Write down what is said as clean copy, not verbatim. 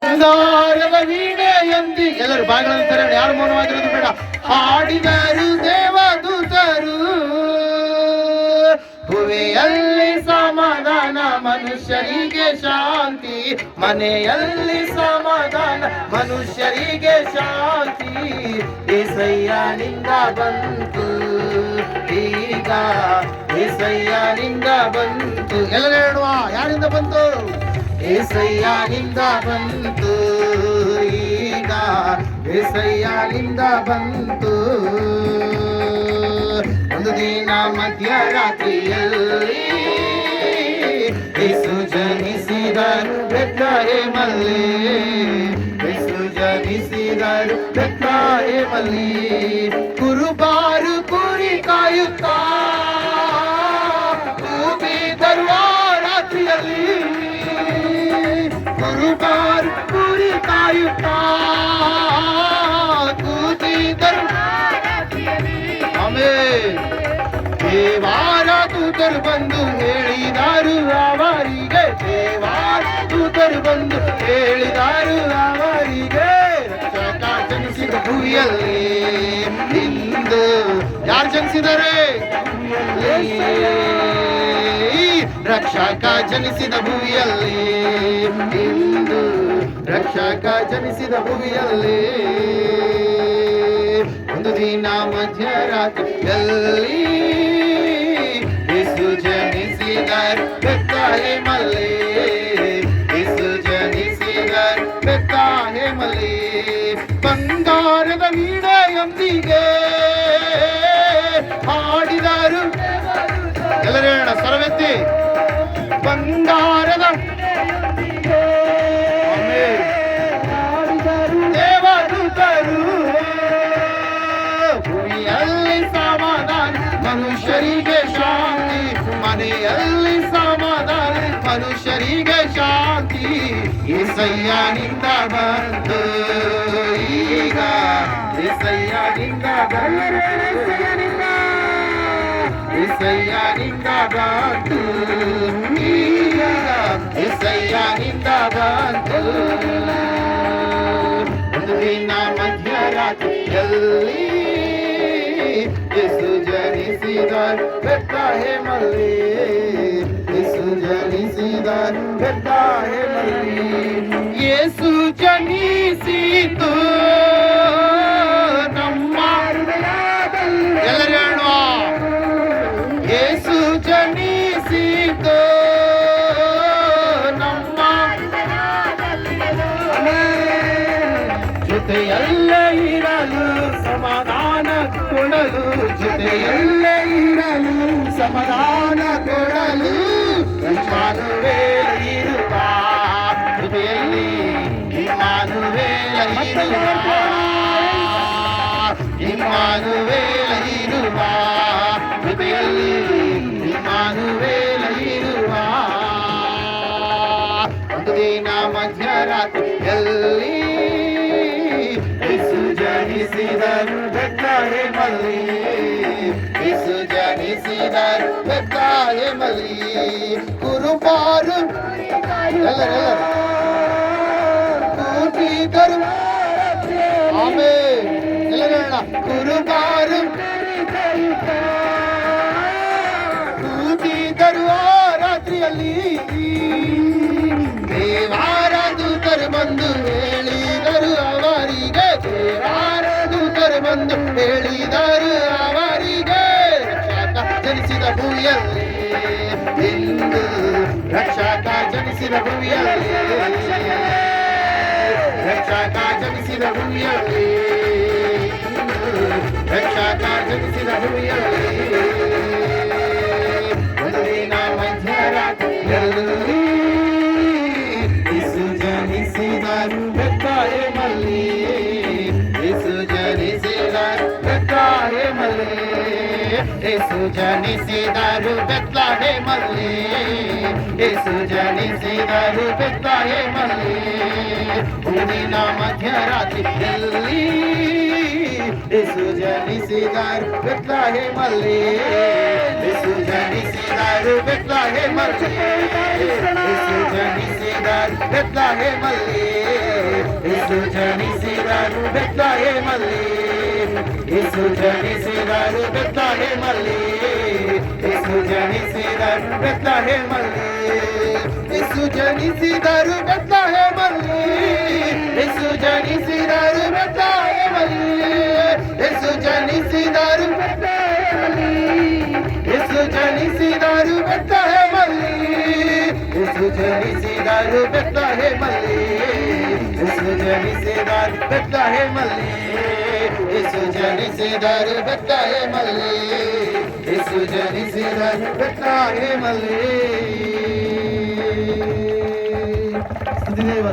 ಬಂಗಾರದ ವೀಣೆಯಂತಿ ಎಲ್ಲರೂ ಬಾಗಿಲನ್ನು ತೆರೆಯೋಣ, ಯಾರು ಮೌನವಾಗಿರೋದು ಬೇಡ. ಹಾಡಿದರು ದೇವದೂತರು, ಭುವಿಯಲ್ಲಿ ಸಮಾಧಾನ ಮನುಷ್ಯರಿಗೆ ಶಾಂತಿ, ಮನೆಯಲ್ಲಿ ಸಮಾಧಾನ ಮನುಷ್ಯರಿಗೆ ಶಾಂತಿ. ಏಸಯ್ಯನಿಂದ ಬಂತು ಈಗ, ಏಸಯ್ಯನಿಂದ ಬಂತು. ಎಲ್ಲರೂ ಹೇಳುವ, ಯಾರಿಂದ ಬಂತು? ಏಸಯ್ಯನಿಂದ ಬಂತು ಈಗ, ಏಸಯ್ಯನಿಂದ ಬಂತು. ಒಂದು ದಿನ ಮಧ್ಯರಾತ್ರಿಯಲ್ಲಿ ಯೇಸು ಜನಿಸಿದರು ಬೆತ್ಲೆಹೇಮಲ್ಲಿ, ಯೇಸು ಜನಿಸಿದರು ಬೆತ್ಲೆಹೇಮಲ್ಲಿ. ಕುರುಬಾರು ಕುರಿ ಕಾಯುತ್ತಾ ಕೂಗಿದರು ಆ ರಾತ್ರಿಯಲ್ಲಿ, ಕುರುಬಾರು ಕುರಿ ಕಾಯುತ್ತಾ ಕೂಗಿದರು. ಆಮೆನ್. ದೇವಾರ ದೂತರು ಬಂದು ಹೇಳಿದರು ಅವರಿಗೆ, ದೇವಾರ ದೂತರು ಬಂದು ಹೇಳಿದರು ಅವರಿಗೆ, ರಕ್ಷಕ ಜನಿಸಿದ ಭೂಮಿಯಲ್ಲಿ ಇಂದು. ಯಾರು ಜನಿಸಿದರೆ? ರಕ್ಷಕ ಜನಿಸಿದ ಭೂಮಿಯಲ್ಲಿ ಇಂದು, ರಕ್ಷಕ ಜನಿಸಿದ ಭೂಮಿಯಲ್ಲಿ. ಒಂದು ದಿನ ಮಧ್ಯರಾತ್ರಿಯಲ್ಲಿ ಯೇಸು ಜನಿಸಿದರು ಬೆತ್ಲೆಹೇಮಲ್ಲಿ, ಯೇಸು ಜನಿಸಿದರು ಬೆತ್ಲೆಹೇಮಲ್ಲಿ. ಬಂಗಾರದ ವೀಣೆಯೊಂದಿಗೆ ಹಾಡಿದರು. ಎಲ್ಲರೂ ಹೇಳೋಣ ಸ್ವರವೆತ್ತಿ, ಬಂಗಾರದ ದೇವದೂತರು, ಭೂಮಿಯಲ್ಲಿ ಸಮಾಧಾನ ಮನುಷ್ಯರಿಗೆ ಶಾಂತಿ, ಮನೆಯಲ್ಲಿ ಸಮಾಧಾನ ಮನುಷ್ಯರಿಗೆ ಶಾಂತಿ. ಏಸಯ್ಯನಿಂದ ಬಂತು ಈಗ, ಏಸಯ್ಯನಿಂದ ಬಂತು, ಏಸಯ್ಯನಿಂದ ಬಂತು ಈಗ, ಏಸಯ್ಯನಿಂದ ಬಂತು. ಒಂದು ದಿನ ಮಧ್ಯರಾತ್ರಿಯಲ್ಲಿ ಯೇಸು ಜನಿಸಿದರು ಬೆತ್ಲೆಹೇಮಲ್ಲಿ, ಯೇಸು ಜನಿಸಿದರು ಬೆತ್ಲೆಹೇಮಲ್ಲಿ. ಯೇಸು ಜನಿಸಿತು ನಮ್ಮ ಹೃದಯದಲ್ಲಿ. ಎಲ್ಲರೂ ಹೇಳುವ, ಯೇಸು ಜನಿಸಿತು ನಮ್ಮ ಜೊತೆಯಲ್ಲೇ ಇರಲು ಸಮಾಧಾನ ಕೊಡಲು, ಜೊತೆಯಲ್ಲೇ ಇರಲು ಸಮಾಧಾನ ಕೊಡಲು. ಇಮ್ಮಾನುವೇಲ ಇರುವ ಜೊತೆಯಲ್ಲಿ, ಇಮ್ಮಾನುವೇಲ ಇರುವ, ಇಮ್ಮಾನುವೇಲ ಇರುವ ಜೊತೆಯಲ್ಲಿ, ಇಮ್ಮಾನುವೇಲ ಇರುವ. ಒಂದು ದಿನ ಮಧ್ಯರಾತ್ರಿಯಲ್ಲಿ ಯೇಸು ಜನಿಸಿದರು ಬೆತ್ಲೆಹೇಮಲ್ಲಿ, ಯೇಸು ಜನಿಸಿದರು ಬೆತ್ಲೆಹೇಮಲ್ಲಿ. ಕುರುಬಾರು ಎಲ್ಲರೂ ಕೂಗಿದರು. ಆಮೆನ್. ಎಲ್ಲರೂ ಹೇಳೋಣ, ಕುರುಬಾರು ಕೂಗಿದರು ಆ ರಾತ್ರಿಯಲ್ಲಿ, ದೇವಾರ ದೂತರು ಬಂದು ಹೇಳಿದರು ಅವರಿಗೆ, ದೇವಾರ ದೂತರು ಬಂದು ಹೇಳಿದರು ಅವರಿಗೆ, ರಕ್ಷಕ ಜನಿಸಿದ ಭೂಮಿಯಲ್ಲಿ ಇಂದು, ರಕ್ಷಕ ಜನಿಸಿದ ಭೂಮಿಯಲ್ಲಿ, ರಕ್ಷಕ ಜನಿಸಿದ ಭೂಮಿಯಲ್ಲಿ, ರಕ್ಷಕ ಜನಿಸಿದ ಭೂಮಿಯಲ್ಲಿ. ಒಂದು ದಿನ ಮಧ್ಯರಾತ್ರಿಯಲ್ಲಿ ಯೇಸು ಜನಿಸಿದರು ಬೆತ್ಲೆಹೇಮಲ್ಲಿ, ಯೇಸು ಜನಿಸಿದರು ಬೆತ್ಲೆಹೇಮಲ್ಲಿ, ಯೇಸು ಜನಿಸಿದರು ಬೆತ್ಲೆಹೇಮಲ್ಲಿ, ಯೇಸು ಜನಿಸಿದರು ಬೆತ್ಲೆಹೇಮಲ್ಲಿ. ಒಂದು ದಿನ ಮಧ್ಯರಾತ್ರಿಯಲ್ಲಿ ಯೇಸು ಜನಿಸಿದರು ಬೆತ್ಲೆಹೇಮಲ್ಲಿ, ಯೇಸು ಜನಿಸಿದರು ಬೆತ್ಲೆಹೇಮಲ್ಲಿ, ಯೇಸು ಜನಿಸಿದರು ಬೆತ್ಲೆಹೇಮಲ್ಲಿ. ಯೇಸು ಜನಿಸಿದರು ಬೆತ್ಲೆಹೇಮಲ್ಲಿ, ಯೇಸು ಜನಿಸಿದರು ಬೆತ್ಲೆಹೇಮಲ್ಲಿ, ಯೇಸು ಜನಿಸಿದರು ಬೆತ್ಲೆಹೇಮಲ್ಲಿ, ಯೇಸು ಜನಿಸಿದರು ಬೆತ್ಲೆಹೇಮಲ್ಲಿ, ಯೇಸು ಜನಿಸಿದರು ಬೆತ್ಲೆಹೇಮಲ್ಲಿ, ಯೇಸು ಜನಿಸಿದರು ಬೆತ್ಲೆಹೇಮಲ್ಲಿ, ಯೇಸು ಜನಿಸಿದರು ಬೆತ್ಲೆಹೇಮಲ್ಲಿ, ಯೇಸು ಜನಿಸಿದರು ಬೆತ್ಲೆಹೇಮಲ್ಲಿ, ಯೇಸು ಜನಿಸಿದರು ಬೆತ್ಲೆಹೇಮಲ್ಲಿ, ಯೇಸು ಜನಿಸಿದರು ಬೆತ್ಲೆಹೇಮಲ್ಲಿ, ಯೇಸು ಜನಿಸಿದರು ಬೆತ್ಲೆಹೇಮಲ್ಲಿ. ಸ್ತುತಿದೇವ